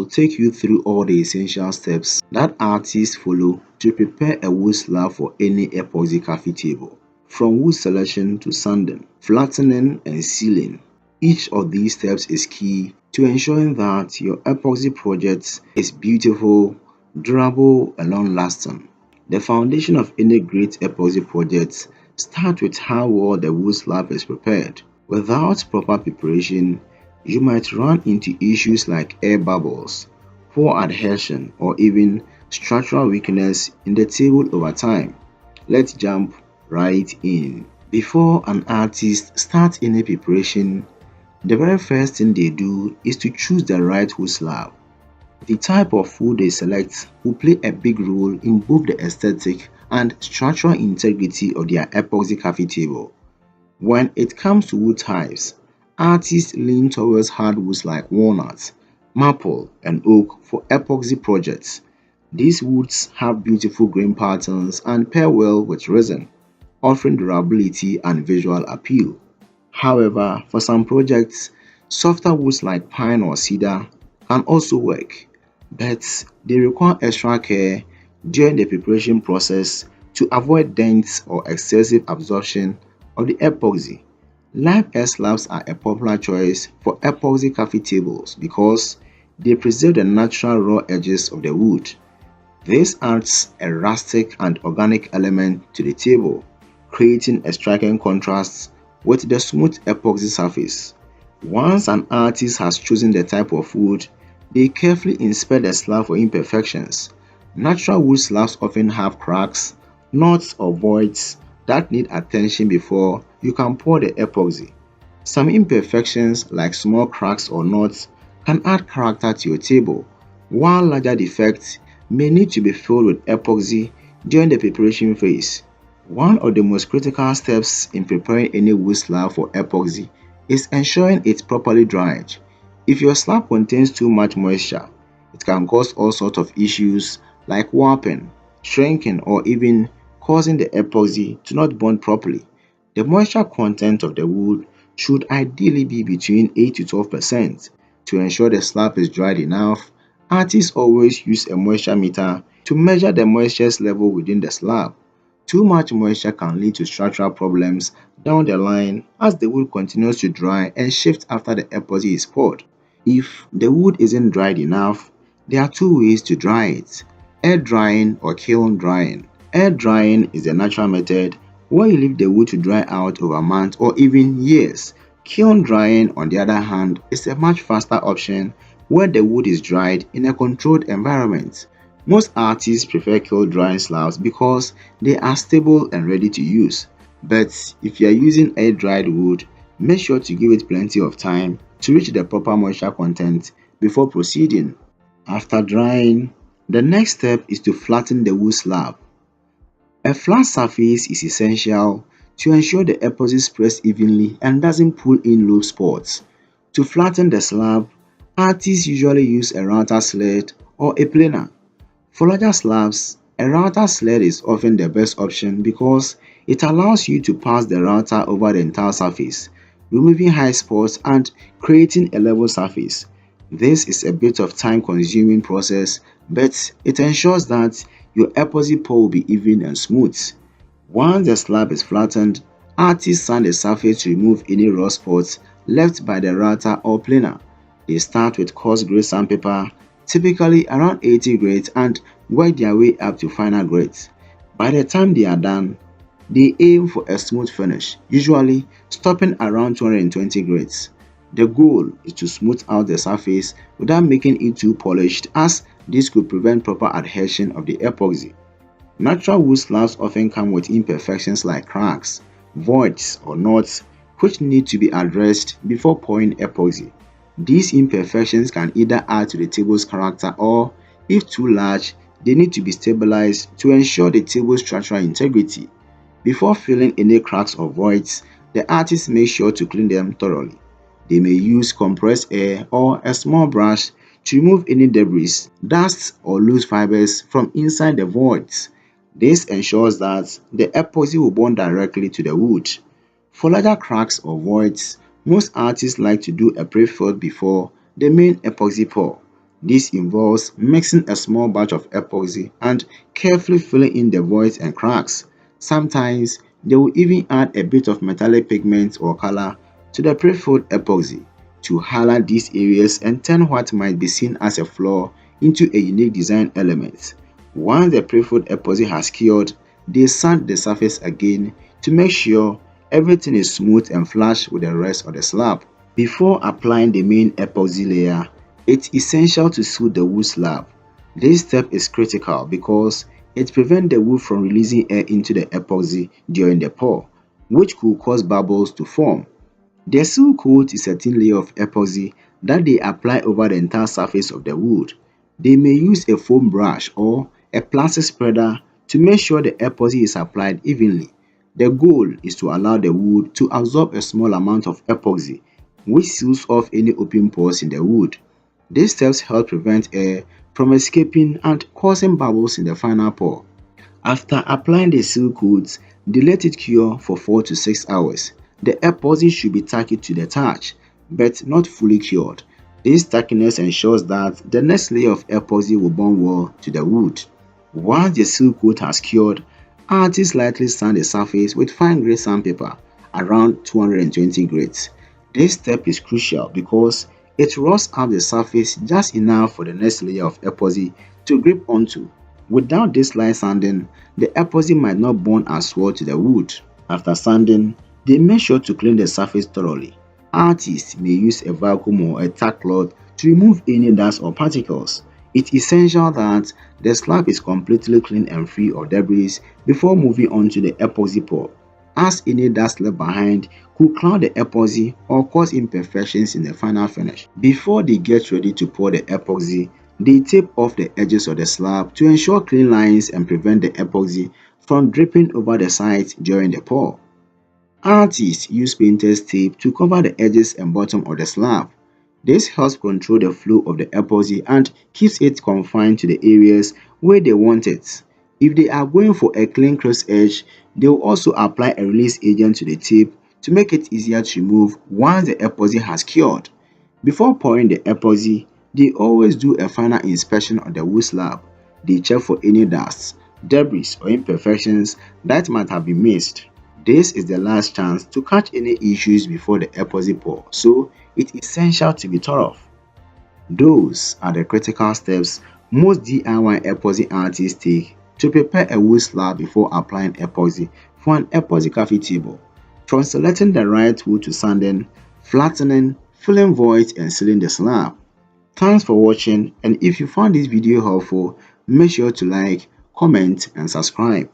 take you through all the essential steps that artists follow to prepare a wood slab for any epoxy cafe table. From wood selection to sanding, flattening, and sealing. Each of these steps is key to ensuring that your epoxy project is beautiful, durable, and long-lasting. The foundation of any great epoxy project starts with how well the wood slab is prepared. Without proper preparation, you might run into issues like air bubbles, poor adhesion, or even structural weakness in the table over time. Let's jump right in. Before an artist starts any preparation, the very first thing they do is to choose the right wood slab. The type of wood they select will play a big role in both the aesthetic and structural integrity of their epoxy cafe table. When it comes to wood types, artists lean towards hardwoods like walnut, maple, and oak for epoxy projects. These woods have beautiful grain patterns and pair well with resin, offering durability and visual appeal. However, for some projects, softer woods like pine or cedar can also work, but they require extra care during the preparation process to avoid dents or excessive absorption of the epoxy. Live air slabs are a popular choice for epoxy coffee tables because they preserve the natural raw edges of the wood. This adds a rustic and organic element to the table, creating a striking contrast with the smooth epoxy surface. Once an artist has chosen the type of wood, they carefully inspect the slab for imperfections. Natural wood slabs often have cracks, knots, or voids that need attention before you can pour the epoxy. Some imperfections, like small cracks or knots, can add character to your table, while larger defects may need to be filled with epoxy during the preparation phase. One of the most critical steps in preparing any wood slab for epoxy is ensuring it's properly dried. If your slab contains too much moisture, it can cause all sorts of issues like warping, shrinking, or even causing the epoxy to not bond properly. The moisture content of the wood should ideally be between 8 to 12%. To ensure the slab is dried enough, artists always use a moisture meter to measure the moisture level within the slab. Too much moisture can lead to structural problems down the line as the wood continues to dry and shift after the epoxy is poured. If the wood isn't dried enough, there are two ways to dry it: air drying or kiln drying. Air drying is the natural method where you leave the wood to dry out over months or even years. Kiln drying, on the other hand, is a much faster option where the wood is dried in a controlled environment. Most artists prefer kiln drying slabs because they are stable and ready to use. But if you are using air dried wood, make sure to give it plenty of time to reach the proper moisture content before proceeding. After drying, the next step is to flatten the wood slab. A flat surface is essential to ensure the epoxy spreads evenly and doesn't pull in low spots. To flatten the slab, artists usually use a router sled or a planer. For larger slabs, a router sled is often the best option because it allows you to pass the router over the entire surface, removing high spots and creating a level surface. This is a bit of time-consuming process, but it ensures that your epoxy pour will be even and smooth. Once the slab is flattened, artists sand the surface to remove any raw spots left by the router or planer. They start with coarse grade sandpaper, typically around 80 grades, and work their way up to finer grades. By the time they are done, they aim for a smooth finish, usually stopping around 220 grades. The goal is to smooth out the surface without making it too polished, as this could prevent proper adhesion of the epoxy. Natural wood slabs often come with imperfections like cracks, voids, or knots, which need to be addressed before pouring epoxy. These imperfections can either add to the table's character or, if too large, they need to be stabilized to ensure the table's structural integrity. Before filling any cracks or voids, the artist makes sure to clean them thoroughly. They may use compressed air or a small brush to remove any debris, dust, or loose fibers from inside the voids. This ensures that the epoxy will bond directly to the wood. For larger cracks or voids, most artists like to do a pre-fill before the main epoxy pour. This involves mixing a small batch of epoxy and carefully filling in the voids and cracks. Sometimes they will even add a bit of metallic pigment or color to the pre-filled epoxy to highlight these areas and turn what might be seen as a flaw into a unique design element. Once the pre-filled epoxy has cured, they sand the surface again to make sure everything is smooth and flush with the rest of the slab. Before applying the main epoxy layer, it's essential to seal the wood slab. This step is critical because it prevents the wood from releasing air into the epoxy during the pour, which could cause bubbles to form. The seal coat is a thin layer of epoxy that they apply over the entire surface of the wood. They may use a foam brush or a plastic spreader to make sure the epoxy is applied evenly. The goal is to allow the wood to absorb a small amount of epoxy, which seals off any open pores in the wood. These steps help prevent air from escaping and causing bubbles in the final pour. After applying the seal coat, they let it cure for 4 to 6 hours. The epoxy should be tacky to the touch, but not fully cured. This tackiness ensures that the next layer of epoxy will bond well to the wood. Once the seal coat has cured, artists lightly sand the surface with fine grade sandpaper around 220 grades. This step is crucial because it rough up the surface just enough for the next layer of epoxy to grip onto. Without this light sanding, the epoxy might not bond as well to the wood. After sanding, they make sure to clean the surface thoroughly. Artists may use a vacuum or a tack cloth to remove any dust or particles. It's essential that the slab is completely clean and free of debris before moving on to the epoxy pour, as any dust left behind could cloud the epoxy or cause imperfections in the final finish. Before they get ready to pour the epoxy, they tape off the edges of the slab to ensure clean lines and prevent the epoxy from dripping over the sides during the pour. Artists use painter's tape to cover the edges and bottom of the slab. This helps control the flow of the epoxy and keeps it confined to the areas where they want it. If they are going for a clean crisp edge, they will also apply a release agent to the tape to make it easier to remove once the epoxy has cured. Before pouring the epoxy, they always do a final inspection of the wood slab. They check for any dust, debris or imperfections that might have been missed. This is the last chance to catch any issues before the epoxy pour, so it's essential to be thorough. Those are the critical steps most DIY epoxy artists take to prepare a wood slab before applying epoxy for an epoxy coffee table. From selecting the right wood to sanding, flattening, filling voids and sealing the slab. Thanks for watching, and if you found this video helpful, make sure to like, comment and subscribe.